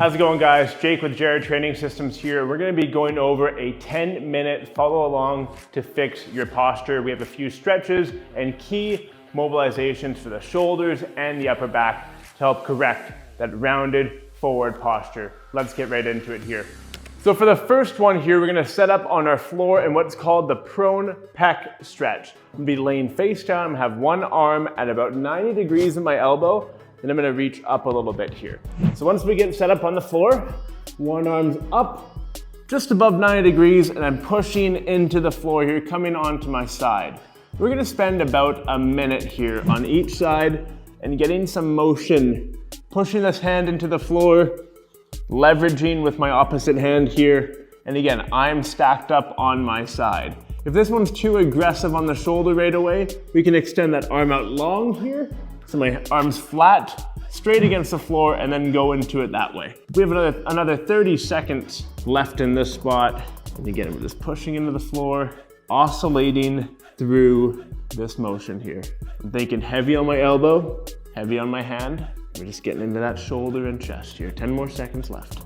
How's it going, guys? Jake with Jared Training Systems here. We're gonna be going over a 10-minute follow along to fix your posture. We have a few stretches and key mobilizations for the shoulders and the upper back to help correct that rounded forward posture. Let's get right into it here. So for the first one here, we're gonna set up on our floor in what's called the prone pec stretch. I'm gonna be laying face down, have one arm at about 90 degrees in my elbow, and I'm gonna reach up a little bit here. So once we get set up on the floor, one arm's up, just above 90 degrees, and I'm pushing into the floor here, coming onto my side. We're gonna spend about a minute here on each side and getting some motion, pushing this hand into the floor, leveraging with my opposite hand here. And again, I'm stacked up on my side. If this one's too aggressive on the shoulder right away, we can extend that arm out long here. So my arm's flat, straight against the floor, and then go into it that way. We have another 30 seconds left in this spot. And again, we're just pushing into the floor, oscillating through this motion here. I'm thinking heavy on my elbow, heavy on my hand. We're just getting into that shoulder and chest here. 10 more seconds left.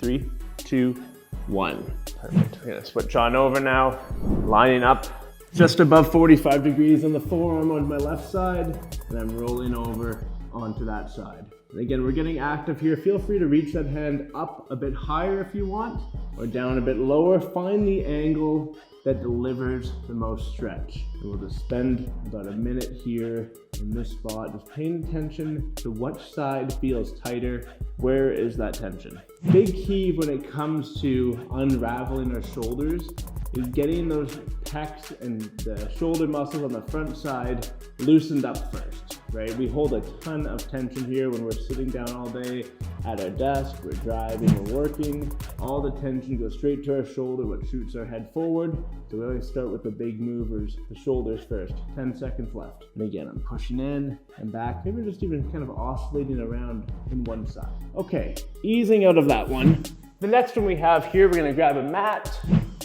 3, 2, 1. Perfect. We're gonna switch on over now, lining up just above 45 degrees on the forearm on my left side, and I'm rolling over onto that side. And again, we're getting active here. Feel free to reach that hand up a bit higher if you want, or down a bit lower. Find the angle that delivers the most stretch. And we'll just spend about a minute here in this spot, just paying attention to which side feels tighter. Where is that tension? Big key when it comes to unraveling our shoulders is getting those pecs and the shoulder muscles on the front side loosened up first, right? We hold a ton of tension here when we're sitting down all day at our desk, we're driving, we're working. All the tension goes straight to our shoulder, which shoots our head forward. So we always start with the big movers, the shoulders first. 10 seconds left. And again, I'm pushing in and back, maybe just even kind of oscillating around in one side. Okay, easing out of that one. The next one we have here, we're gonna grab a mat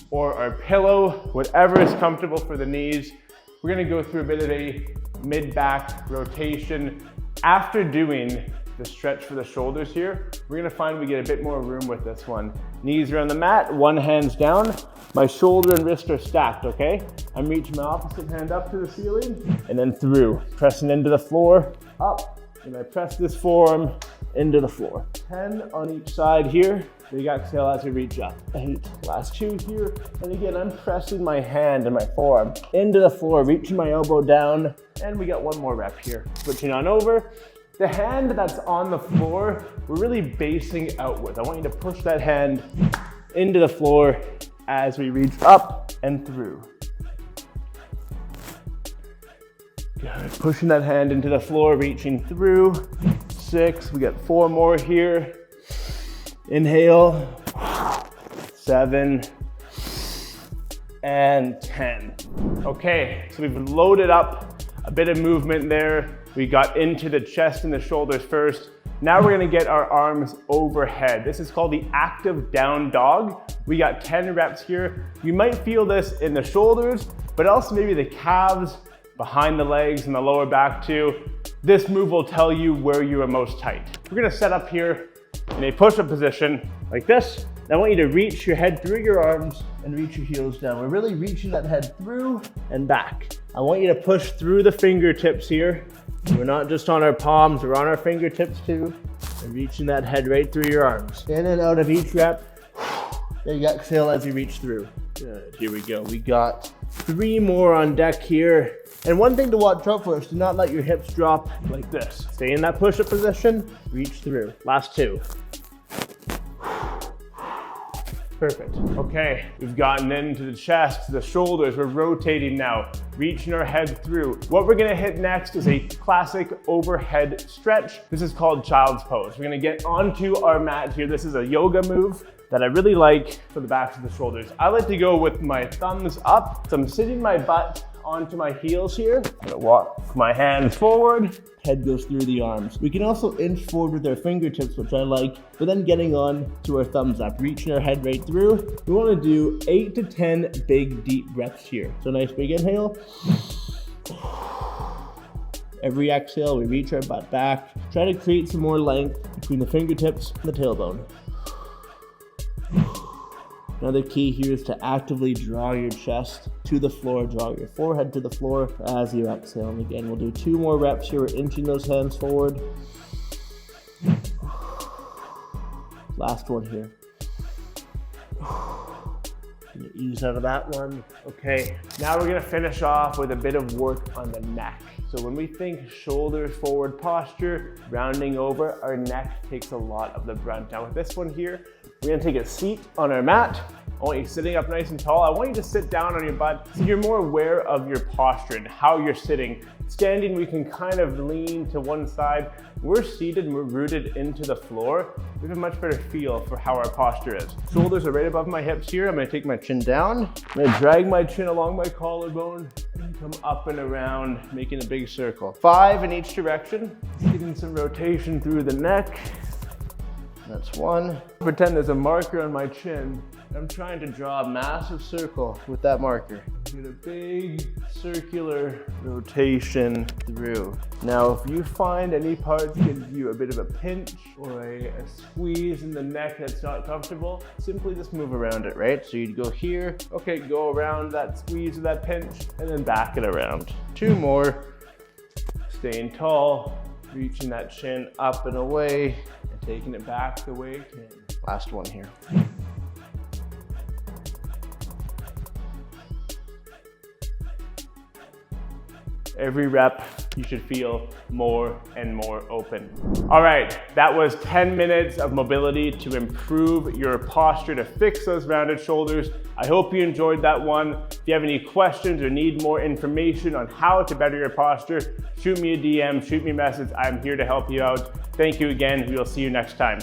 or our pillow, whatever is comfortable for the knees. We're gonna go through a bit of a mid-back rotation. After doing the stretch for the shoulders here, we're gonna find we get a bit more room with this one. Knees are on the mat, one hand's down, my shoulder and wrist are stacked, okay? I'm reaching my opposite hand up to the ceiling and then through, pressing into the floor, up, and I press this forearm into the floor. 10 on each side here. Big exhale as I reach up. 8, last 2 here. And again, I'm pressing my hand and my forearm into the floor, reaching my elbow down. And we got one more rep here. Switching on over. The hand that's on the floor, we're really basing outwards. I want you to push that hand into the floor as we reach up and through. Good. Pushing that hand into the floor, reaching through. 6, we got 4 more here. Inhale, 7, and 10. Okay, so we've loaded up a bit of movement there. We got into the chest and the shoulders first. Now we're gonna get our arms overhead. This is called the active down dog. We got 10 reps here. You might feel this in the shoulders, but also maybe the calves, behind the legs and the lower back too. This move will tell you where you are most tight. We're gonna set up here in a push-up position like this. And I want you to reach your head through your arms and reach your heels down. We're really reaching that head through and back. I want you to push through the fingertips here. We're not just on our palms, we're on our fingertips too. And reaching that head right through your arms. In and out of each rep. Then you exhale as you reach through. Good, here we go. We got 3 more on deck here. And one thing to watch out for is to not let your hips drop like this. Stay in that push-up position, reach through. Last 2. Perfect. Okay, we've gotten into the chest, the shoulders, we're rotating now, reaching our head through. What we're gonna hit next is a classic overhead stretch. This is called child's pose. We're gonna get onto our mat here. This is a yoga move that I really like for the backs of the shoulders. I like to go with my thumbs up. So I'm sitting my butt onto my heels here. I'm gonna walk my hands forward, head goes through the arms. We can also inch forward with our fingertips, which I like, but then getting on to our thumbs up, reaching our head right through. We wanna do 8 to 10 big deep breaths here. So nice big inhale. Every exhale, we reach our butt back. Try to create some more length between the fingertips and the tailbone. Another key here is to actively draw your chest to the floor, draw your forehead to the floor as you exhale. And again, we'll do 2 more reps here. We're inching those hands forward. Last one here. Ease out of that one. Okay, now we're gonna finish off with a bit of work on the neck. So when we think shoulders forward posture, rounding over, our neck takes a lot of the brunt. Now with this one here, we're gonna take a seat on our mat. I want you sitting up nice and tall. I want you to sit down on your butt so you're more aware of your posture and how you're sitting. Standing, we can kind of lean to one side. We're seated and we're rooted into the floor. We have a much better feel for how our posture is. Shoulders are right above my hips here. I'm gonna take my chin down. I'm gonna drag my chin along my collarbone and come up and around, making a big circle. 5 in each direction. Getting some rotation through the neck. That's 1. Pretend there's a marker on my chin. I'm trying to draw a massive circle with that marker. Get a big circular rotation through. Now, if you find any parts give you a bit of a pinch or a squeeze in the neck that's not comfortable, simply just move around it, right? So you'd go here, okay, go around that squeeze or that pinch, and then back it around. 2 more. Staying tall, reaching that chin up and away, and taking it back the way it can. Last one here. Every rep, you should feel more and more open. All right, that was 10 minutes of mobility to improve your posture, to fix those rounded shoulders. I hope you enjoyed that one. If you have any questions or need more information on how to better your posture, shoot me a DM, shoot me a message. I'm here to help you out. Thank you again. We will see you next time.